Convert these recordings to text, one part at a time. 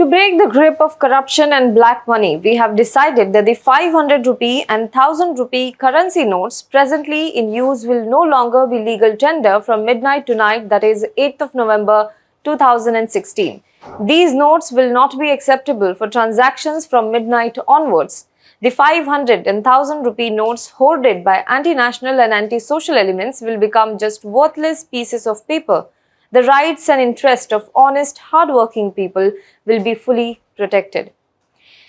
To break the grip of corruption and black money, we have decided that the 500 rupee and 1000 rupee currency notes presently in use will no longer be legal tender from midnight tonight, that is 8th of November 2016. These notes will not be acceptable for transactions from midnight onwards. The 500 and 1000 rupee notes hoarded by anti-national and anti-social elements will become just worthless pieces of paper. The rights and interests of honest, hard-working people will be fully protected.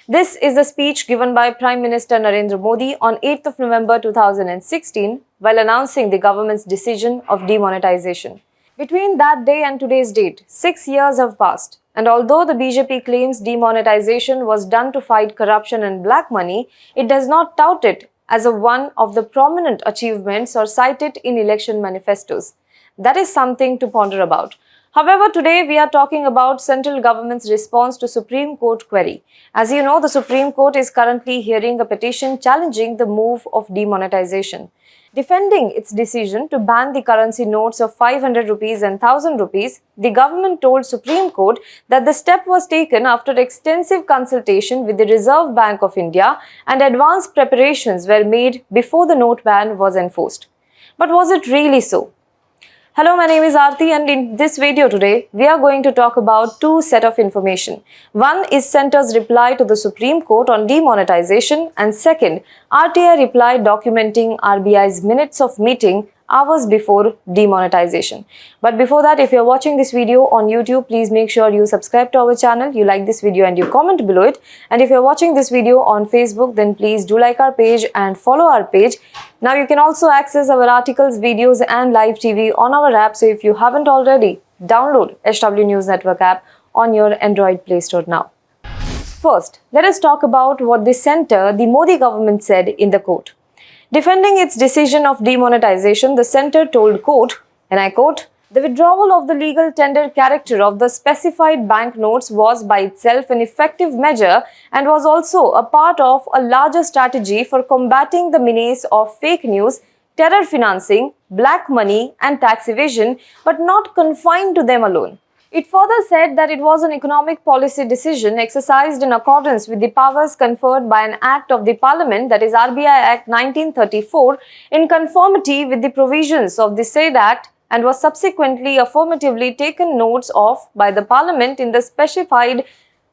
This is the speech given by Prime Minister Narendra Modi on 8th of November 2016 while announcing the government's decision of demonetization. Between that day and today's date, 6 years have passed. And although the BJP claims demonetization was done to fight corruption and black money, it does not tout it as one of the prominent achievements or cite it in election manifestos. That is something to ponder about. However, today we are talking about central government's response to Supreme Court query. As you know, the Supreme Court is currently hearing a petition challenging the move of demonetization. Defending its decision to ban the currency notes of 500 rupees and 1000 rupees, the government told Supreme Court that the step was taken after extensive consultation with the Reserve Bank of India and advanced preparations were made before the note ban was enforced. But was it really so? Hello, my name is Aarti, and in this video today, we are going to talk about two sets of information. One is Centre's reply to the Supreme Court on demonetization, and second, RTI reply documenting RBI's minutes of meeting hours before demonetization. But before that, if you are watching this video on YouTube, please make sure you subscribe to our channel, you like this video and you comment below it. And if you are watching this video on Facebook, then please do like our page and follow our page. Now you can also access our articles, videos and live TV on our app. So if you haven't already, download hwnews network app on your Android Play Store now. First, let us talk about what the Centre, the Modi government, said in the court. Defending its decision of demonetization, the Centre told court, and I quote, "The withdrawal of the legal tender character of the specified banknotes was by itself an effective measure and was also a part of a larger strategy for combating the menace of fake news, terror financing, black money and tax evasion, but not confined to them alone." It further said that it was an economic policy decision exercised in accordance with the powers conferred by an Act of the Parliament, that is RBI Act 1934, in conformity with the provisions of the said Act, and was subsequently affirmatively taken notes of by the Parliament in the specified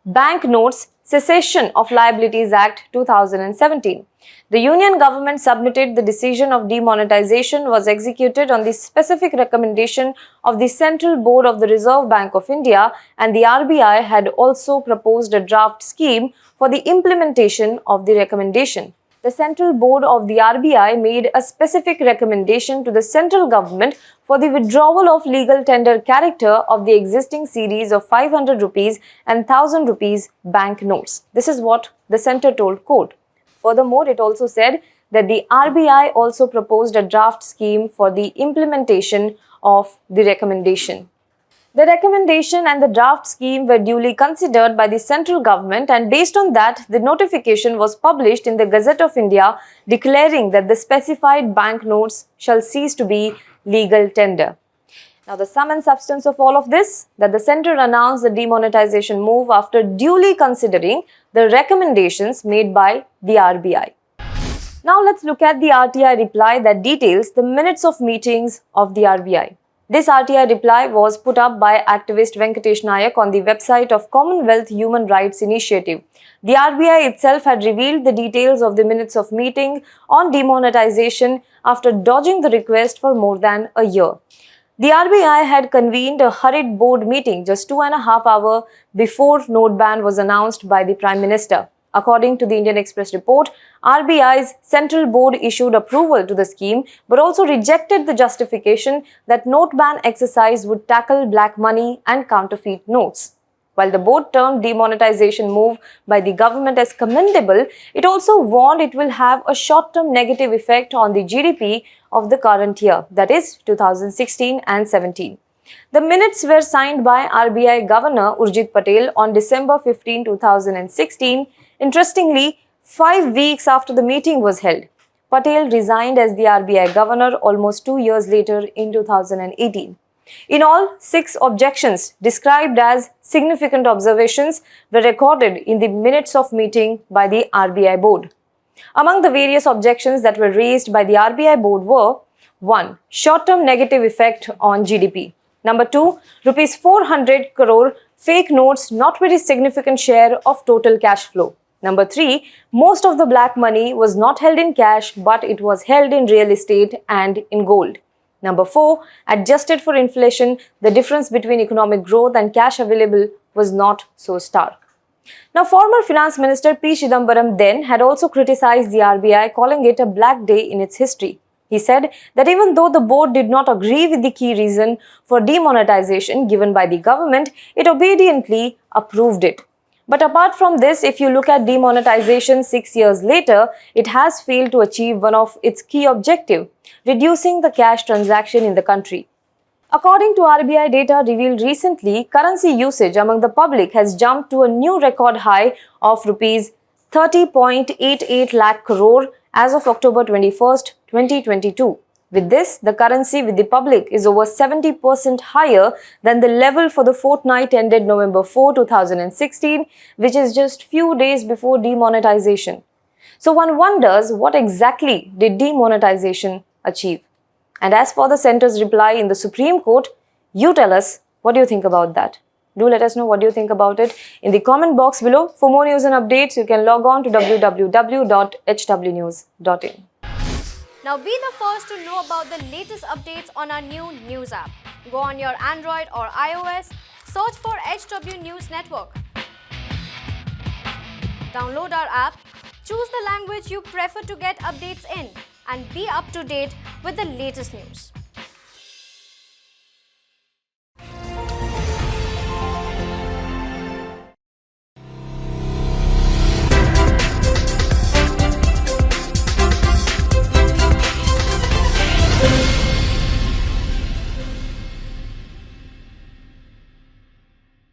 Banknotes Cessation of Liabilities Act 2017. The Union government submitted the decision of demonetization was executed on the specific recommendation of the Central Board of the Reserve Bank of India, and the RBI had also proposed a draft scheme for the implementation of the recommendation. The Central Board of the RBI made a specific recommendation to the central government for the withdrawal of legal tender character of the existing series of 500 rupees and 1000 rupees bank notes. This is what the Centre told court. Furthermore, it also said that the RBI also proposed a draft scheme for the implementation of the recommendation. The recommendation and the draft scheme were duly considered by the central government, and based on that, the notification was published in the Gazette of India declaring that the specified banknotes shall cease to be legal tender. Now, the sum and substance of all of this, that the Centre announced the demonetization move after duly considering the recommendations made by the RBI. Now, let's look at the RTI reply that details the minutes of meetings of the RBI. This RTI reply was put up by activist Venkatesh Nayak on the website of Commonwealth Human Rights Initiative. The RBI itself had revealed the details of the minutes of meeting on demonetization after dodging the request for more than a year. The RBI had convened a hurried board meeting just 2.5 hours before note ban was announced by the Prime Minister. According to the Indian Express report, RBI's central board issued approval to the scheme but also rejected the justification that note ban exercise would tackle black money and counterfeit notes. While the board termed demonetization move by the government as commendable, it also warned it will have a short-term negative effect on the GDP of the current year, that is 2016 and 17. The minutes were signed by RBI Governor Urjitpatel on December 15, 2016. Interestingly, 5 weeks after the meeting was held, Patel resigned as the RBI Governor almost 2 years later in 2018. In all, 6 objections described as significant observations were recorded in the minutes of meeting by the RBI board. Among the various objections that were raised by the RBI board were: 1. Short-term negative effect on GDP. Number 2. Rupees 400 crore fake notes, not very significant share of total cash flow. Number 3. Most of the black money was not held in cash, but it was held in real estate and in gold. Number 4. Adjusted for inflation, the difference between economic growth and cash available was not so stark. Now, former Finance Minister P. Chidambaram then had also criticized the RBI, calling it a black day in its history. He said that even though the board did not agree with the key reason for demonetization given by the government, it obediently approved it. But apart from this, if you look at demonetization 6 years later, it has failed to achieve one of its key objectives, reducing the cash transaction in the country. According to RBI data revealed recently, currency usage among the public has jumped to a new record high of Rs 30.88 lakh crore as of October 21st, 2022. With this, the currency with the public is over 70% higher than the level for the fortnight ended November 4, 2016, which is just few days before demonetization. So one wonders, what exactly did demonetization achieve? And as for the centre's reply in the Supreme Court, you tell us, what do you think about that? Do let us know what you think about it in the comment box below. For more news and updates, you can log on to www.hwnews.in. Now be the first to know about the latest updates on our new news app. Go on your Android or iOS, search for HW News Network. Download our app, choose the language you prefer to get updates in, and be up to date with the latest news.